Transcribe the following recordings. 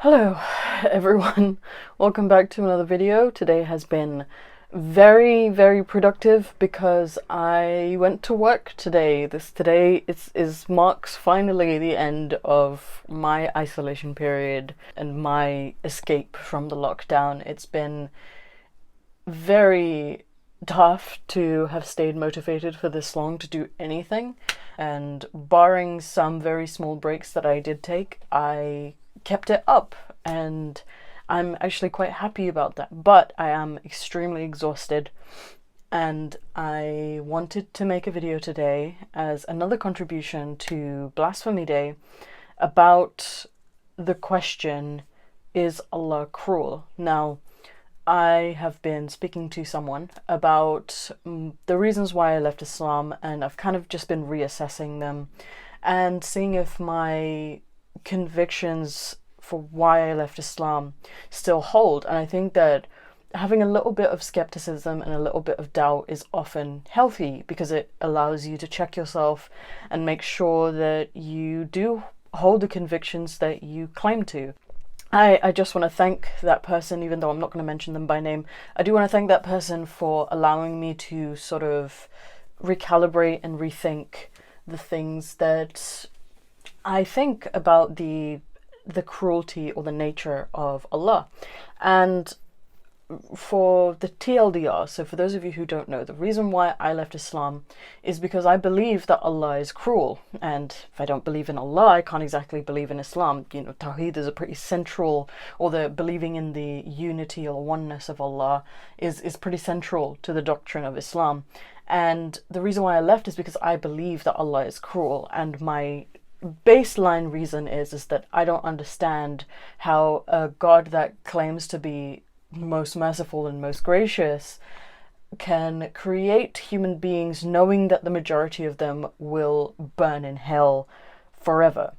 Hello everyone, welcome back to another video. Today has been very productive because I went to work today. Today marks finally the end of my isolation period and my escape from the lockdown. It's been very tough to have stayed motivated for this long to do anything, and barring some very small breaks that I did take, I kept it up, and I'm actually quite happy about that. But I am extremely exhausted, and I wanted to make a video today as another contribution to Blasphemy Day about the question, is Allah cruel? Now, I have been speaking to someone about the reasons why I left Islam, and I've kind of just been reassessing them and seeing if my convictions for why I left Islam still hold. And I think that having a little bit of skepticism and a little bit of doubt is often healthy because it allows you to check yourself and make sure that you do hold the convictions that you claim to. I just want to thank that person, even though I'm not going to mention them by name. I do want to thank that person for allowing me to sort of recalibrate and rethink the things that I think about the cruelty or the nature of Allah. And for the TLDR, so for those of you who don't know, the reason why I left Islam is because I believe that Allah is cruel. And if I don't believe in Allah, I can't exactly believe in Islam. You know, Tawheed is a pretty central, or the believing in the unity or oneness of Allah is pretty central to the doctrine of Islam. And the reason why I left is because I believe that Allah is cruel, and my baseline reason is that I don't understand how a God that claims to be most merciful and most gracious can create human beings knowing that the majority of them will burn in hell forever.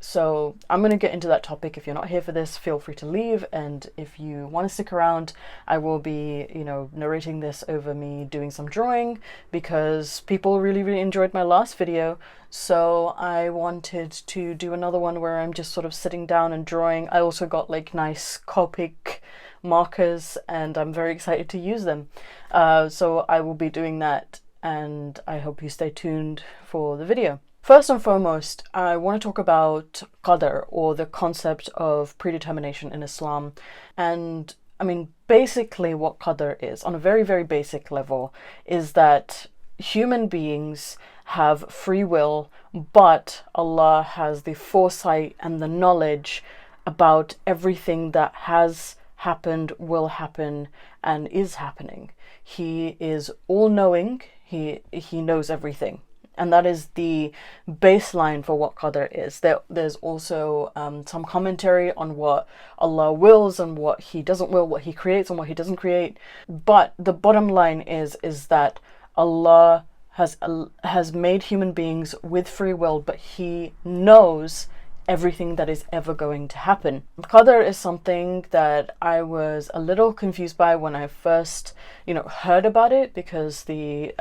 So I'm going to get into that topic. If you're not here for this, feel free to leave, and if you want to stick around, I will be, narrating this over me doing some drawing because people really enjoyed my last video. So I wanted to do another one where I'm just sort of sitting down and drawing. I also got like nice Copic markers and I'm very excited to use them. So I will be doing that, and I hope you stay tuned for the video. First and foremost, I want to talk about qadr, or the concept of predetermination in Islam. And I mean, basically what qadr is, on a very basic level, is that human beings have free will, but Allah has the foresight and the knowledge about everything that has happened, will happen, and is happening. He is all-knowing. He knows everything. And that is the baseline for what qadr is. There's also some commentary on what Allah wills and what He doesn't will, what He creates and what He doesn't create. But the bottom line is that Allah has made human beings with free will, but He knows everything that is ever going to happen. Qadr is something that I was a little confused by when I first, heard about it, because the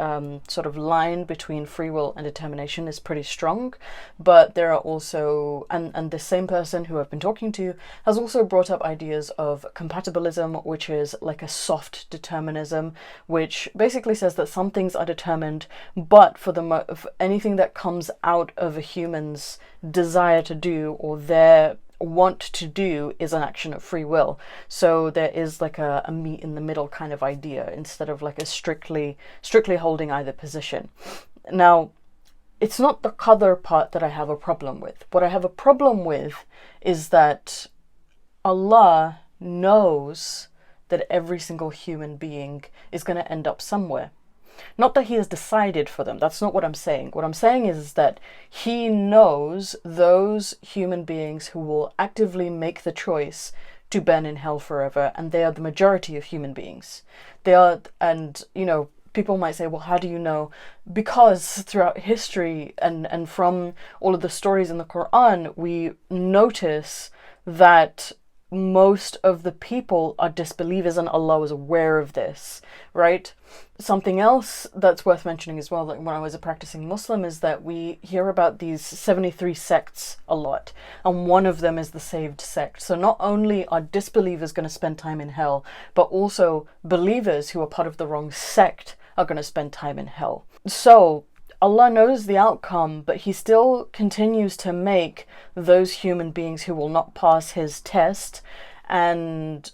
sort of line between free will and determination is pretty strong. But there are also, and the same person who I've been talking to has also brought up ideas of compatibilism, which is like a soft determinism, which basically says that some things are determined, but for anything that comes out of a human's desire to do or their want to do is an action of free will. So there is like a meet in the middle kind of idea, instead of like a strictly holding either position. Now, it's not the qadr part that I have a problem with. What I have a problem with is that Allah knows that every single human being is going to end up somewhere. Not that He has decided for them. That's not what I'm saying. What I'm saying is that He knows those human beings who will actively make the choice to burn in hell forever, and they are the majority of human beings. They are, and people might say, well, how do you know? Because throughout history and from all of the stories in the Quran, we notice that most of the people are disbelievers, and Allah was aware of this, right? Something else that's worth mentioning as well, like when I was a practicing Muslim, is that we hear about these 73 sects a lot, and one of them is the saved sect. So not only are disbelievers going to spend time in hell, but also believers who are part of the wrong sect are going to spend time in hell. So Allah knows the outcome, but he still continues to make those human beings who will not pass his test and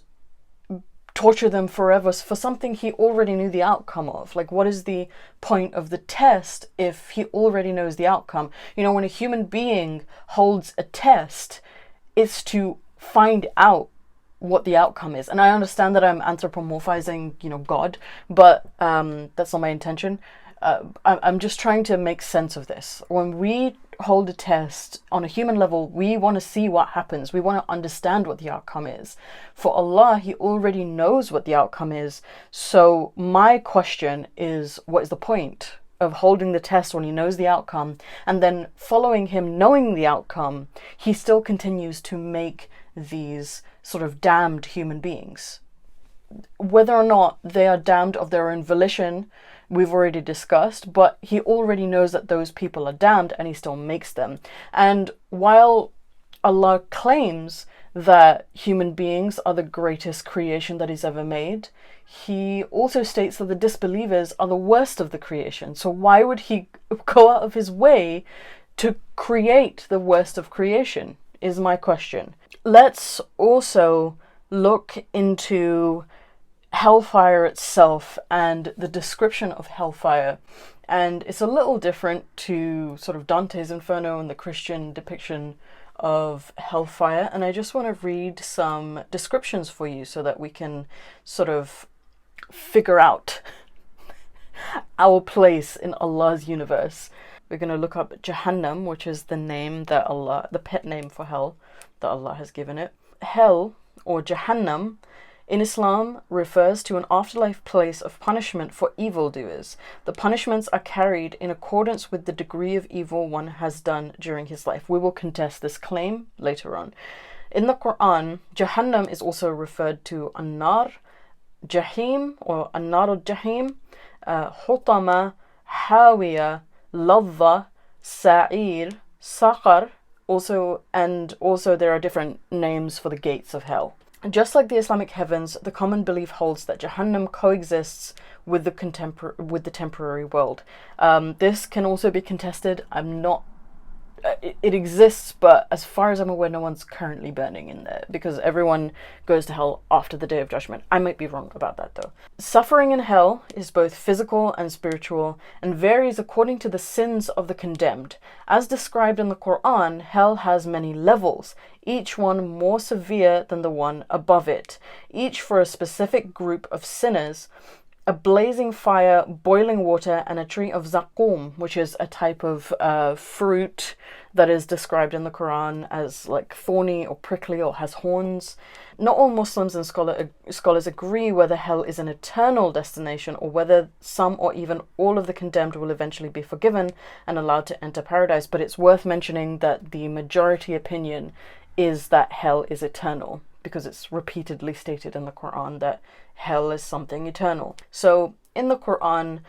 torture them forever for something he already knew the outcome of. Like, what is the point of the test if he already knows the outcome? You know, when a human being holds a test, it's to find out what the outcome is. And I understand that I'm anthropomorphizing, you know, God, but that's not my intention. I'm just trying to make sense of this. When we hold a test on a human level, we want to see what happens. We want to understand what the outcome is. For Allah, he already knows what the outcome is. So my question is, what is the point of holding the test when he knows the outcome? And then following him knowing the outcome, he still continues to make these sort of damned human beings. Whether or not they are damned of their own volition, we've already discussed, but he already knows that those people are damned, and he still makes them. And while Allah claims that human beings are the greatest creation that he's ever made, he also states that the disbelievers are the worst of the creation. So why would he go out of his way to create the worst of creation, is my question. Let's also look into hellfire itself and the description of hellfire, and it's a little different to sort of Dante's Inferno and the Christian depiction of hellfire, and I just want to read some descriptions for you so that we can sort of figure out our place in Allah's universe. We're going to look up Jahannam, which is the name that Allah, the pet name for hell that Allah has given it. Hell, or Jahannam, in Islam refers to an afterlife place of punishment for evildoers. The punishments are carried in accordance with the degree of evil one has done during his life. We will contest this claim later on. In the Quran, Jahannam is also referred to An-Nar, Jahim, or An-Nar al-Jahim, Hutama, Hawiya, Ladha, Sa'ir, Saqar, and also there are different names for the gates of hell. Just like the Islamic heavens, the common belief holds that Jahannam coexists with the temporary world. This can also be contested. It exists, but as far as I'm aware, no one's currently burning in there, because everyone goes to hell after the Day of Judgment. I might be wrong about that though. Suffering in hell is both physical and spiritual, and varies according to the sins of the condemned. As described in the Quran, hell has many levels, each one more severe than the one above it, each for a specific group of sinners. A blazing fire, boiling water, and a tree of zaqum, which is a type of fruit that is described in the Quran as like thorny or prickly or has horns. Not all Muslims and scholars agree whether hell is an eternal destination or whether some or even all of the condemned will eventually be forgiven and allowed to enter paradise, but it's worth mentioning that the majority opinion is that hell is eternal, because it's repeatedly stated in the Quran that hell is something eternal. So in the Quran,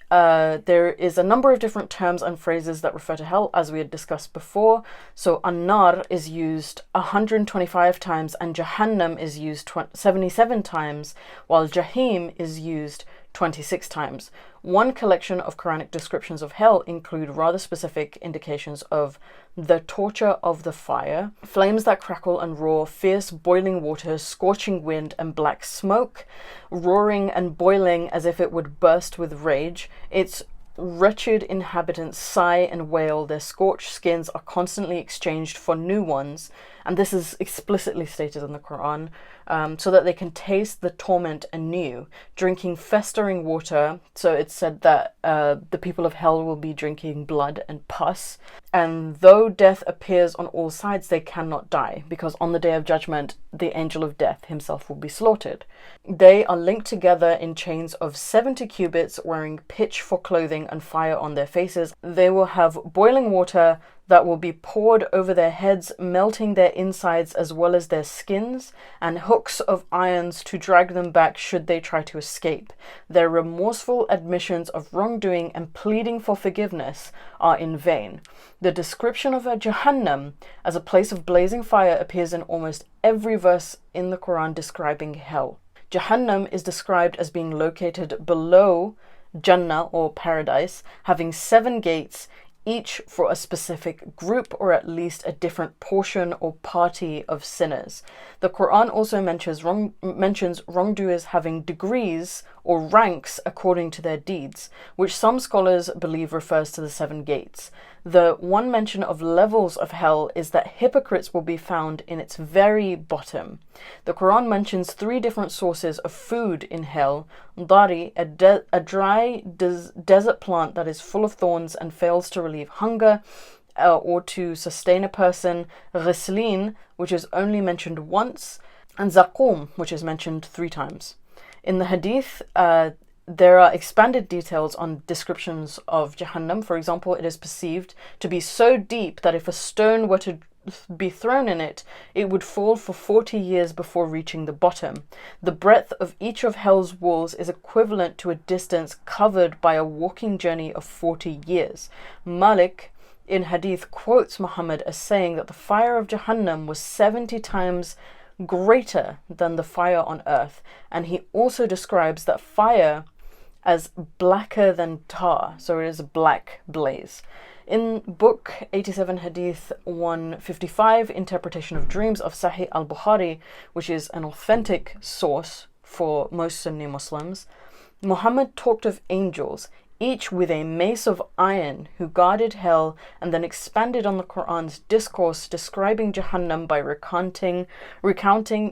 there is a number of different terms and phrases that refer to hell, as we had discussed before. So An-Nar is used 125 times, and Jahannam is used 77 times, while Jahim is used 26 times. One collection of Quranic descriptions of hell include rather specific indications of the torture of the fire, flames that crackle and roar, fierce boiling water, scorching wind, and black smoke, roaring and boiling as if it would burst with rage. Its wretched inhabitants sigh and wail, their scorched skins are constantly exchanged for new ones, and this is explicitly stated in the Quran, so that they can taste the torment anew, drinking festering water. So it's said that the people of hell will be drinking blood and pus, and though death appears on all sides, they cannot die, because on the Day of Judgment, the angel of death himself will be slaughtered. They are linked together in chains of 70 cubits, wearing pitch for clothing and fire on their faces. They will have boiling water, that will be poured over their heads, melting their insides as well as their skins, and hooks of irons to drag them back should they try to escape. Their remorseful admissions of wrongdoing and pleading for forgiveness are in vain. The description of a Jahannam as a place of blazing fire appears in almost every verse in the Quran describing hell. Jahannam is described as being located below Jannah or paradise, having 7 gates, each for a specific group or at least a different portion or party of sinners. The Quran also mentions wrongdoers having degrees or ranks according to their deeds, which some scholars believe refers to the 7 gates. The one mention of levels of hell is that hypocrites will be found in its very bottom. The Quran mentions 3 different sources of food in hell: dari, a dry desert plant that is full of thorns and fails to relieve hunger or to sustain a person; ghislin, which is only mentioned once; and zaqum, which is mentioned 3 times. In the hadith, there are expanded details on descriptions of Jahannam. For example, it is perceived to be so deep that if a stone were to be thrown in it, it would fall for 40 years before reaching the bottom. The breadth of each of hell's walls is equivalent to a distance covered by a walking journey of 40 years. Malik in hadith quotes Muhammad as saying that the fire of Jahannam was 70 times greater than the fire on earth, and he also describes that fire as blacker than tar, so it is a black blaze. In book 87 hadith 155, Interpretation of Dreams of Sahih al-Bukhari, which is an authentic source for most Sunni Muslims, Muhammad talked of angels, each with a mace of iron, who guarded hell, and then expanded on the Quran's discourse describing Jahannam by recounting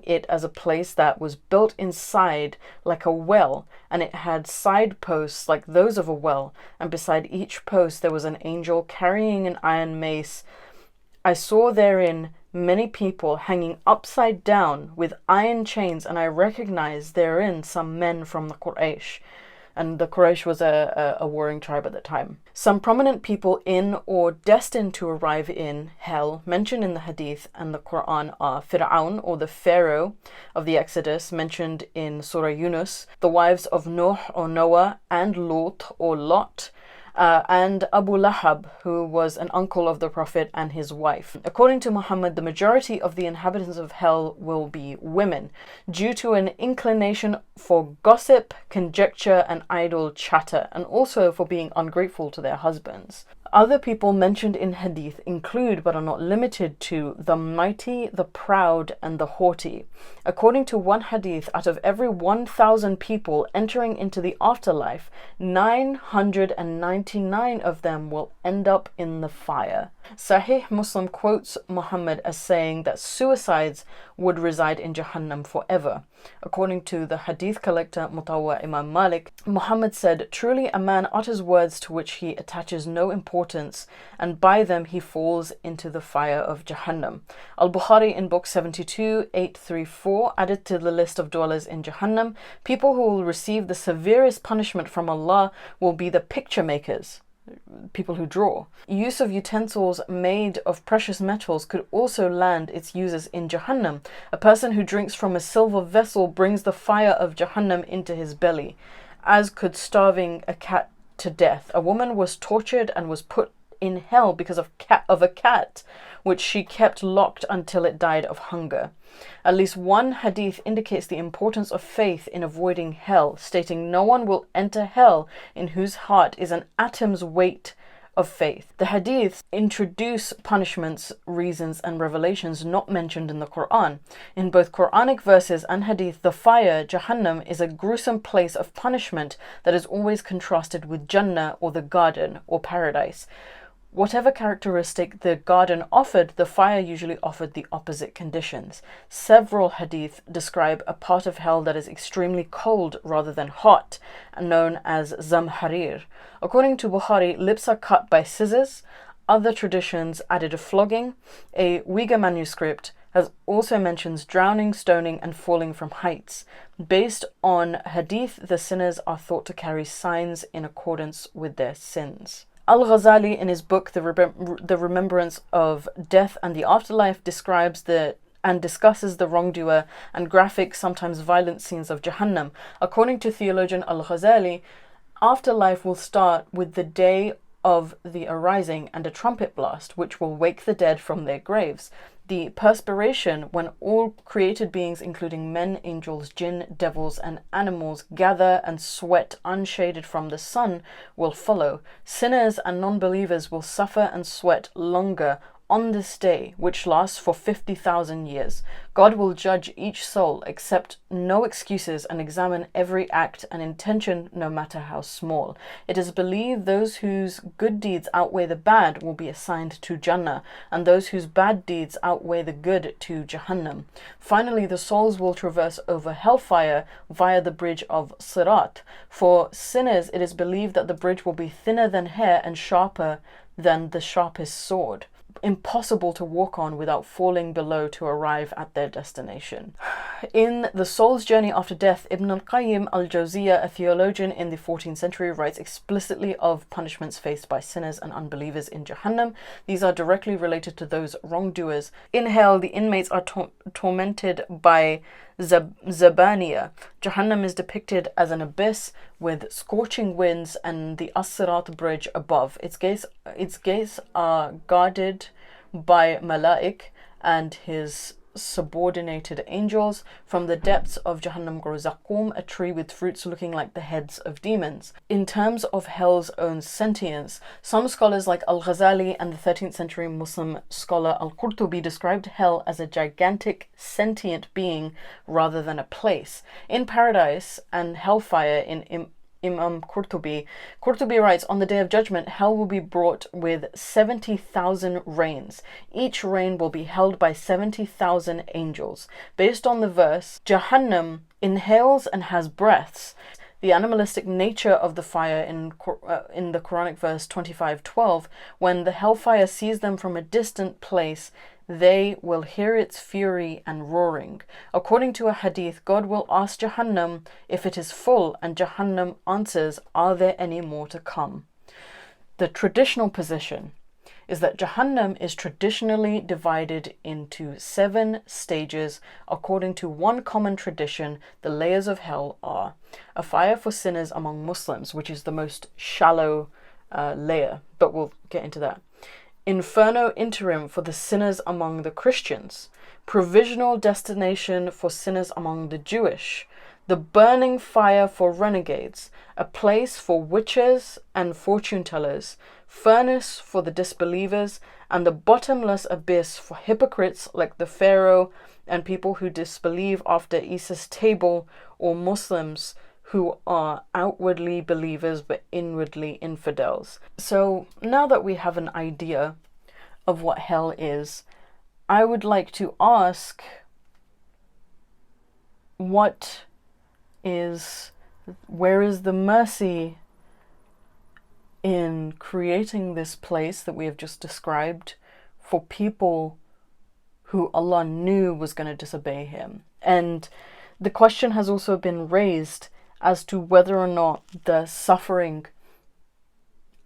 it as a place that was built inside like a well, and it had side posts like those of a well, and beside each post there was an angel carrying an iron mace. I saw therein many people hanging upside down with iron chains, and I recognized therein some men from the Quraysh. And the Quraysh was a warring tribe at the time. Some prominent people in or destined to arrive in hell mentioned in the Hadith and the Quran are Fir'aun, or the Pharaoh of the Exodus, mentioned in Surah Yunus, the wives of Nuh or Noah and Lut or Lot, and Abu Lahab, who was an uncle of the Prophet, and his wife. According to Muhammad, the majority of the inhabitants of hell will be women, due to an inclination for gossip, conjecture, and idle chatter, and also for being ungrateful to their husbands. Other people mentioned in Hadith include, but are not limited to, the mighty, the proud, and the haughty. According to one Hadith, out of every 1,000 people entering into the afterlife, 999 of them will end up in the fire. Sahih Muslim quotes Muhammad as saying that suicides would reside in Jahannam forever. According to the Hadith collector Mutawwa Imam Malik, Muhammad said, "Truly a man utters words to which he attaches no importance, and by them he falls into the fire of Jahannam." Al-Bukhari in book 72, 834 added to the list of dwellers in Jahannam, people who will receive the severest punishment from Allah will be the picture makers, people who draw. Use of utensils made of precious metals could also land its users in Jahannam. A person who drinks from a silver vessel brings the fire of Jahannam into his belly, as could starving a cat to death. A woman was tortured and was put in hell because of a cat which she kept locked until it died of hunger. At least one hadith indicates the importance of faith in avoiding hell, stating no one will enter hell in whose heart is an atom's weight of faith. The hadiths introduce punishments, reasons, and revelations not mentioned in the Quran. In both Quranic verses and hadith, the fire, Jahannam, is a gruesome place of punishment that is always contrasted with Jannah, or the garden, or paradise. Whatever characteristic the garden offered, the fire usually offered the opposite conditions. Several hadith describe a part of hell that is extremely cold rather than hot, known as Zamharir. According to Bukhari, lips are cut by scissors. Other traditions added a flogging. A Uyghur manuscript has also mentions drowning, stoning, and falling from heights. Based on hadith, the sinners are thought to carry signs in accordance with their sins. Al-Ghazali, in his book The Remembrance of Death and the Afterlife, describes and discusses the wrongdoer and graphic, sometimes violent scenes of Jahannam. According to theologian Al-Ghazali, afterlife will start with the day of the arising and a trumpet blast, which will wake the dead from their graves. The perspiration, when all created beings, including men, angels, jinn, devils, and animals, gather and sweat unshaded from the sun, will follow. Sinners and non-believers will suffer and sweat longer on this day, which lasts for 50,000 years. God will judge each soul, accept no excuses, and examine every act and intention, no matter how small. It is believed those whose good deeds outweigh the bad will be assigned to Jannah, and those whose bad deeds outweigh the good to Jahannam. Finally, the souls will traverse over hellfire via the bridge of Sirat. For sinners, it is believed that the bridge will be thinner than hair and sharper than the sharpest sword, impossible to walk on without falling below to arrive at their destination. In The Soul's Journey After Death, Ibn al-Qayyim al-Jawziyah, a theologian in the 14th century, writes explicitly of punishments faced by sinners and unbelievers in Jahannam. These are directly related to those wrongdoers. In hell, the inmates are tormented by Zabaniya. Jahannam is depicted as an abyss with scorching winds and the As-Sirat bridge above. Its gates are guarded by Malaik and his subordinated angels. From the depths of Jahannam grows Zaqqum, a tree with fruits looking like the heads of demons. In terms of hell's own sentience, some scholars like Al-Ghazali and the 13th century Muslim scholar Al-Qurtubi described hell as a gigantic sentient being rather than a place. In Paradise and Hellfire in Imam Qurtubi writes, on the day of judgment, hell will be brought with 70,000 reins. Each rein will be held by 70,000 angels. Based on the verse, Jahannam inhales and has breaths. The animalistic nature of the fire in the Quranic verse 25:12, when the hellfire sees them from a distant place, they will hear its fury and roaring. According to a hadith, God will ask Jahannam if it is full, and Jahannam answers, are there any more to come? The traditional position is that Jahannam is traditionally divided into 7 stages. According to one common tradition, the layers of hell are a fire for sinners among Muslims, which is the most shallow layer, but we'll get into that. Inferno interim for the sinners among the Christians, provisional destination for sinners among the Jewish, the burning fire for renegades, a place for witches and fortune tellers, furnace for the disbelievers, and the bottomless abyss for hypocrites like the Pharaoh and people who disbelieve after Isa's table, or Muslims who are outwardly believers but inwardly infidels. So now that we have an idea of what hell is, I would like to ask, where is the mercy in creating this place that we have just described for people who Allah knew was going to disobey him? And the question has also been raised as to whether or not the suffering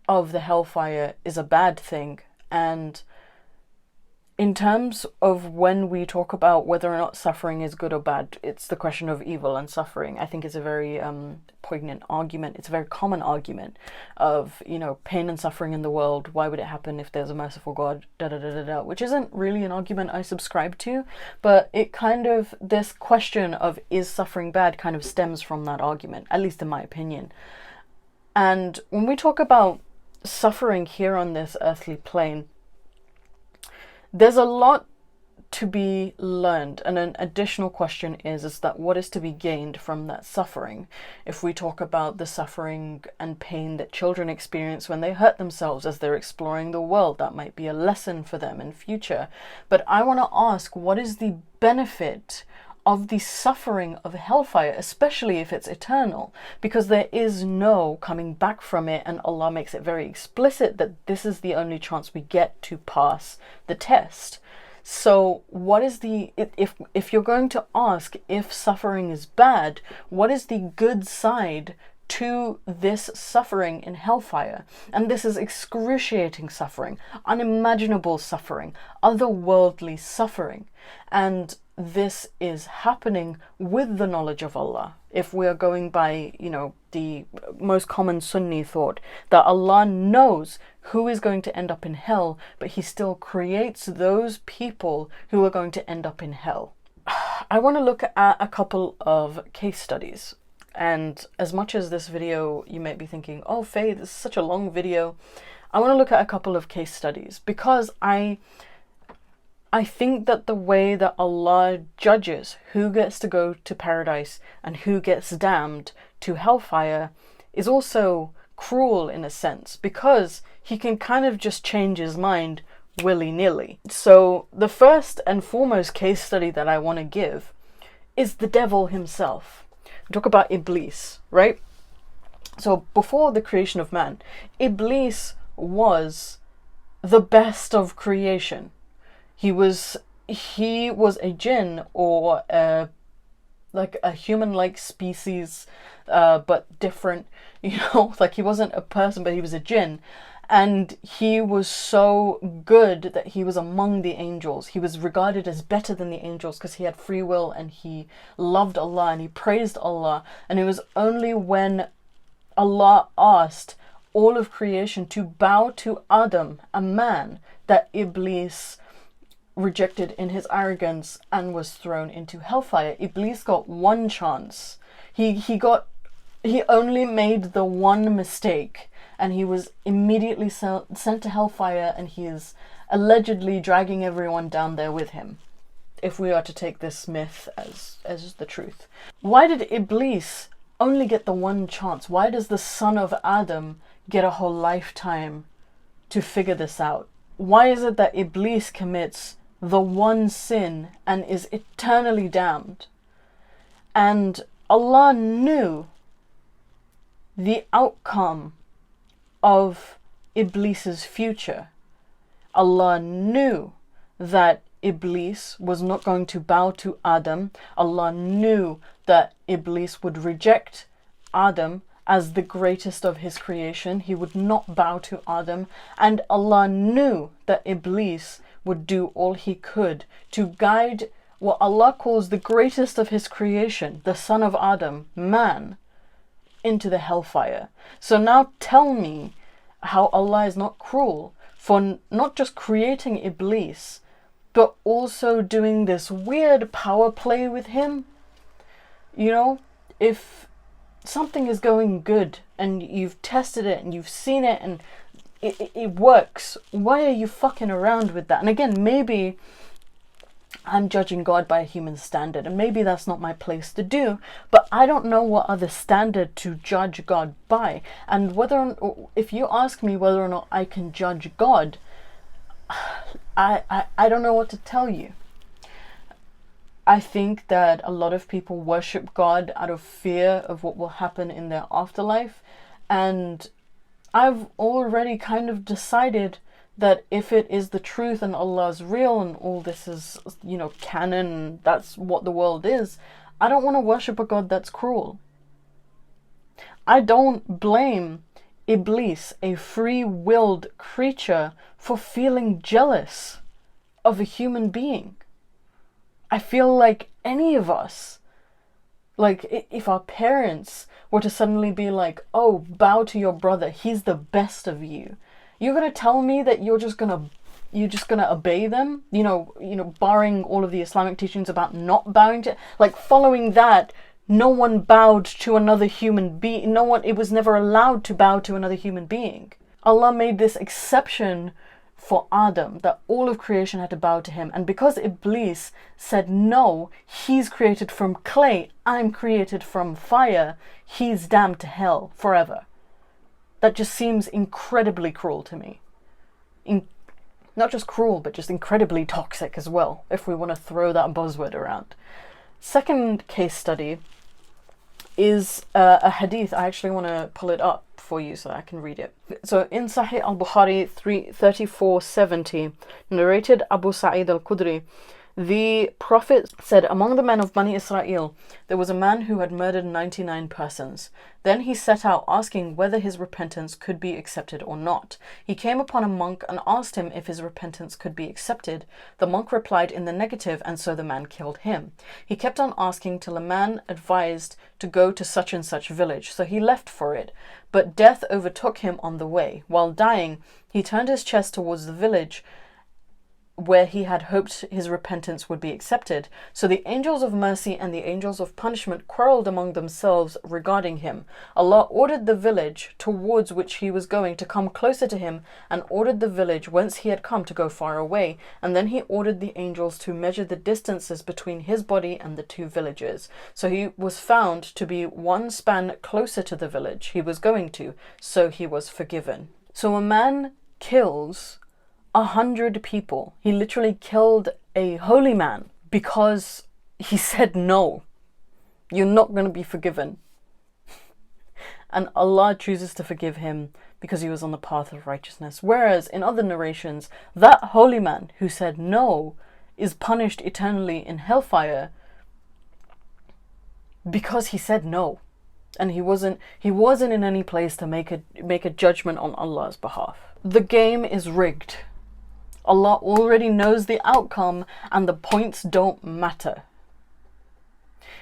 of the hellfire is a bad thing. And in terms of when we talk about whether or not suffering is good or bad, it's the question of evil and suffering. I think it's a very poignant argument. It's a very common argument of, pain and suffering in the world. Why would it happen if there's a merciful God? Which isn't really an argument I subscribe to, but it this question of is suffering bad kind of stems from that argument, at least in my opinion. And when we talk about suffering here on this earthly plane, there's a lot to be learned, and an additional question is that what is to be gained from that suffering? If we talk about the suffering and pain that children experience when they hurt themselves as they're exploring the world, that might be a lesson for them in future. But I want to ask, what is the benefit of the suffering of hellfire, especially if it's eternal? Because there is no coming back from it, and Allah makes it very explicit that this is the only chance we get to pass the test. So what is if you're going to ask if suffering is bad, what is the good side to this suffering in hellfire. And this is excruciating suffering, unimaginable suffering, otherworldly suffering. And this is happening with the knowledge of Allah. If we are going by, the most common Sunni thought, that Allah knows who is going to end up in hell, but he still creates those people who are going to end up in hell. I want to look at a couple of case studies. And as much as this video, you might be thinking, oh, Faye, this is such a long video. I want to look at a couple of case studies because I think that the way that Allah judges who gets to go to paradise and who gets damned to hellfire is also cruel in a sense, because he can kind of just change his mind willy-nilly. So the first and foremost case study that I want to give is the devil himself. We talk about Iblis, right? So before the creation of man, Iblis was the best of creation. He was a jinn, or like a human-like species, but different. Like he wasn't a person, but he was a jinn. And he was so good that he was among the angels. He was regarded as better than the angels because he had free will and he loved Allah and he praised Allah. And it was only when Allah asked all of creation to bow to Adam, a man, that Iblis rejected in his arrogance and was thrown into hellfire. Iblis got one chance. He only made the one mistake, and he was immediately sent to hellfire, and he is allegedly dragging everyone down there with him, if we are to take this myth as the truth. Why did Iblis only get the one chance? Why does the son of Adam get a whole lifetime to figure this out? Why is it that Iblis commits the one sin and is eternally damned? And Allah knew the outcome of Iblis's future. Allah knew that Iblis was not going to bow to Adam. Allah knew that Iblis would reject Adam as the greatest of his creation. He would not bow to Adam. And Allah knew that Iblis would do all he could to guide what Allah calls the greatest of his creation, the son of Adam, man, into the hellfire. So now tell me how Allah is not cruel for not just creating Iblis, but also doing this weird power play with him. If something is going good and you've tested it and you've seen it and it works, why are you fucking around with that? And again, maybe I'm judging God by a human standard, and maybe that's not my place to do, but I don't know what other standard to judge God by. And if you ask me whether or not I can judge God, I don't know what to tell you. I think that a lot of people worship God out of fear of what will happen in their afterlife, and I've already kind of decided that if it is the truth and Allah's real and all this is, canon, that's what the world is, I don't want to worship a God that's cruel. I don't blame Iblis, a free-willed creature, for feeling jealous of a human being. I feel like any of us, like if our parents were to suddenly be like, oh, bow to your brother, he's the best of you. You're going to tell me that you're just going to obey them? Barring all of the Islamic teachings about not bowing to, like following that, no one bowed to another human being. It was never allowed to bow to another human being. Allah made this exception for Adam, that all of creation had to bow to him. And because Iblis said, no, he's created from clay, I'm created from fire, he's damned to hell forever. That just seems incredibly cruel to me. Not just cruel, but just incredibly toxic as well, if we want to throw that buzzword around. Second case study is a hadith. I actually want to pull it up for you so that I can read it. So in Sahih al-Bukhari 3470, narrated Abu Sa'id al-Khudri, The Prophet said, among the men of Bani Israel, there was a man who had murdered 99 persons. Then he set out asking whether his repentance could be accepted or not. He came upon a monk and asked him if his repentance could be accepted. The monk replied in the negative, and so the man killed him. He kept on asking till a man advised to go to such and such village, so he left for it. But death overtook him on the way. While dying, he turned his chest towards the village where he had hoped his repentance would be accepted. So the angels of mercy and the angels of punishment quarreled among themselves regarding him. Allah ordered the village towards which he was going to come closer to him, and ordered the village whence he had come to go far away. And then he ordered the angels to measure the distances between his body and the two villages. So he was found to be one span closer to the village he was going to, so he was forgiven. So a man kills 100 people. He literally killed a holy man because he said no. You're not going to be forgiven. And Allah chooses to forgive him because he was on the path of righteousness. Whereas in other narrations, that holy man who said no is punished eternally in hellfire because he said no. And he wasn't in any place to make a judgment on Allah's behalf. The game is rigged. Allah already knows the outcome, and the points don't matter.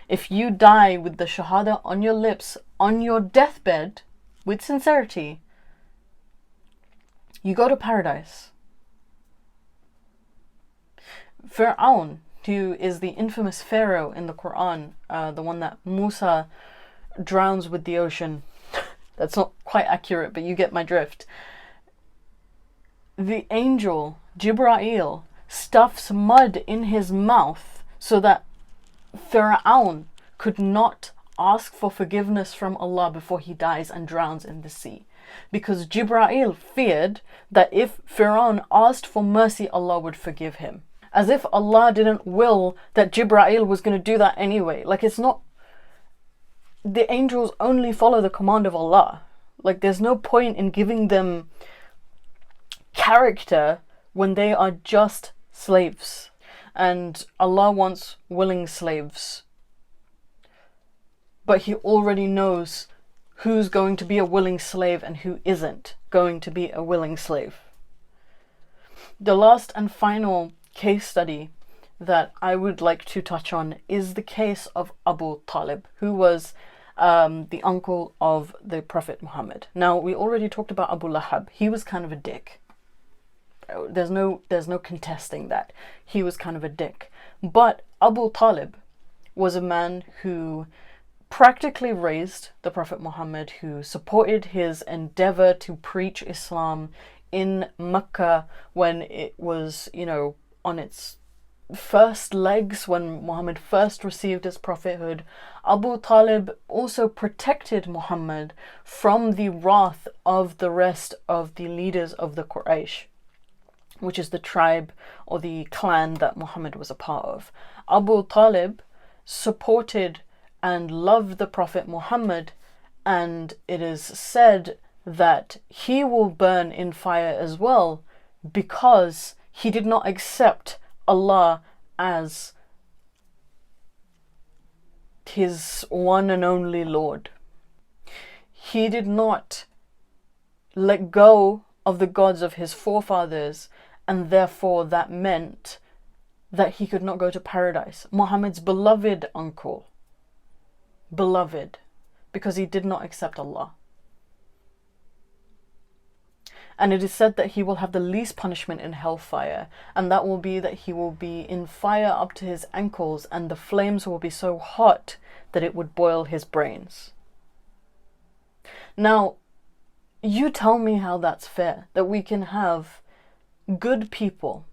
If you die with the shahada on your lips, on your deathbed, with sincerity, you go to paradise. Fir'aun, who is the infamous pharaoh in the Quran, the one that Musa drowns with the ocean. That's not quite accurate, but you get my drift. The angel Jibra'il stuffs mud in his mouth so that Fir'aun could not ask for forgiveness from Allah before he dies and drowns in the sea. Because Jibra'il feared that if Fir'aun asked for mercy, Allah would forgive him. As if Allah didn't will that Jibra'il was going to do that anyway. Like, it's not... The angels only follow the command of Allah. Like, there's no point in giving them character when they are just slaves. And Allah wants willing slaves. But He already knows who's going to be a willing slave and who isn't going to be a willing slave. The last and final case study that I would like to touch on is the case of Abu Talib, who was the uncle of the Prophet Muhammad. Now, we already talked about Abu Lahab. He was kind of a dick. There's no contesting that. He was kind of a dick. But Abu Talib was a man who practically raised the Prophet Muhammad, who supported his endeavor to preach Islam in Mecca when it was, on its first legs, when Muhammad first received his prophethood. Abu Talib also protected Muhammad from the wrath of the rest of the leaders of the Quraysh, which is the tribe or the clan that Muhammad was a part of. Abu Talib supported and loved the Prophet Muhammad, and it is said that he will burn in fire as well because he did not accept Allah as his one and only Lord. He did not let go of the gods of his forefathers, and therefore that meant that he could not go to paradise. Muhammad's beloved uncle. Beloved. Because he did not accept Allah. And it is said that he will have the least punishment in hellfire, and that will be that he will be in fire up to his ankles, and the flames will be so hot that it would boil his brains. Now, you tell me how that's fair, that we can have good people.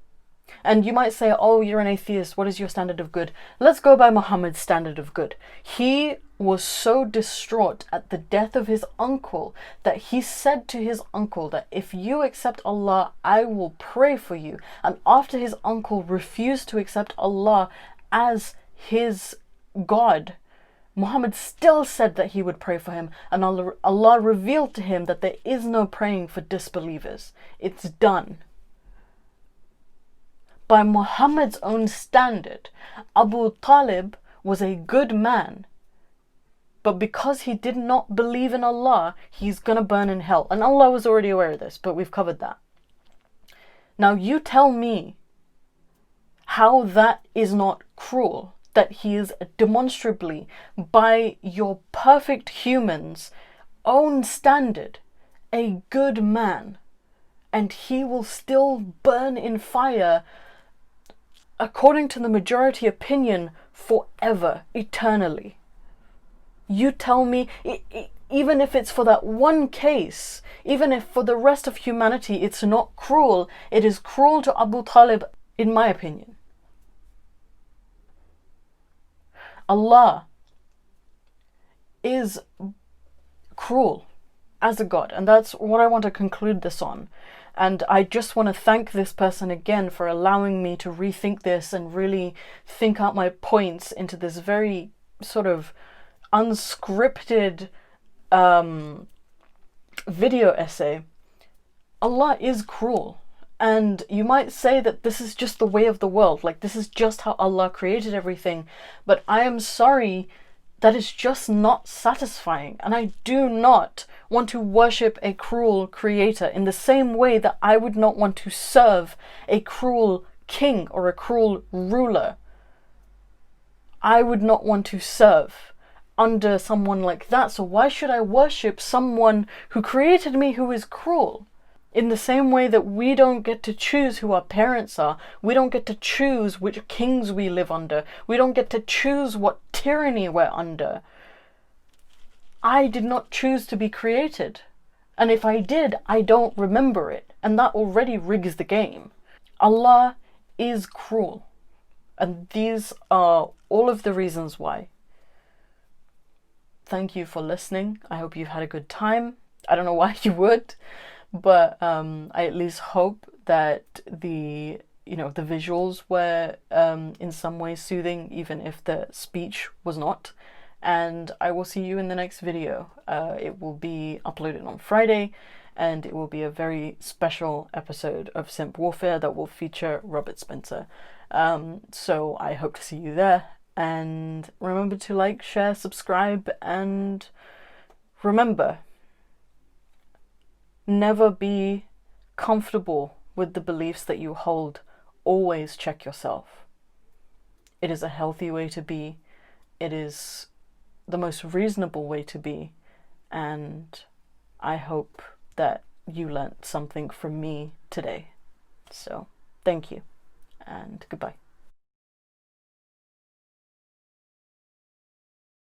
And you might say, oh, you're an atheist, what is your standard of good? Let's go by Muhammad's standard of good. He was so distraught at the death of his uncle that he said to his uncle that if you accept Allah, I will pray for you. And after his uncle refused to accept Allah as his God, Muhammad still said that he would pray for him, and Allah revealed to him that there is no praying for disbelievers. It's done. by Muhammad's own standard, Abu Talib was a good man. But because he did not believe in Allah, he's gonna burn in hell. And Allah was already aware of this, but we've covered that. Now you tell me how that is not cruel, that he is demonstrably, by your perfect human's own standard, a good man, and he will still burn in fire, according to the majority opinion, forever, eternally. You tell me, even if it's for that one case, even if for the rest of humanity it's not cruel, it is cruel to Abu Talib, in my opinion. Allah is cruel as a God, and that's what I want to conclude this on. And I just want to thank this person again for allowing me to rethink this and really think out my points into this very sort of unscripted video essay. Allah is cruel, and you might say that this is just the way of the world, like this is just how Allah created everything, but I am sorry, that is just not satisfying, and I do not want to worship a cruel creator in the same way that I would not want to serve a cruel king or a cruel ruler. I would not want to serve under someone like that, so why should I worship someone who created me who is cruel? In the same way that we don't get to choose who our parents are, we don't get to choose which kings we live under, we don't get to choose what tyranny we're under. I did not choose to be created, and if I did, I don't remember it, and that already rigs the game. Allah is cruel, and these are all of the reasons why. Thank you for listening. I hope you've had a good time. I don't know why you would, but I at least hope that the visuals were in some way soothing, even if the speech was not. And I will see you in the next video. It will be uploaded on Friday, and it will be a very special episode of Simp Warfare that will feature Robert Spencer. So I hope to see you there. And remember to like, share, subscribe, and remember, never be comfortable with the beliefs that you hold. Always check yourself. It is a healthy way to be. It is the most reasonable way to be. And I hope that you learnt something from me today. So, thank you, and goodbye.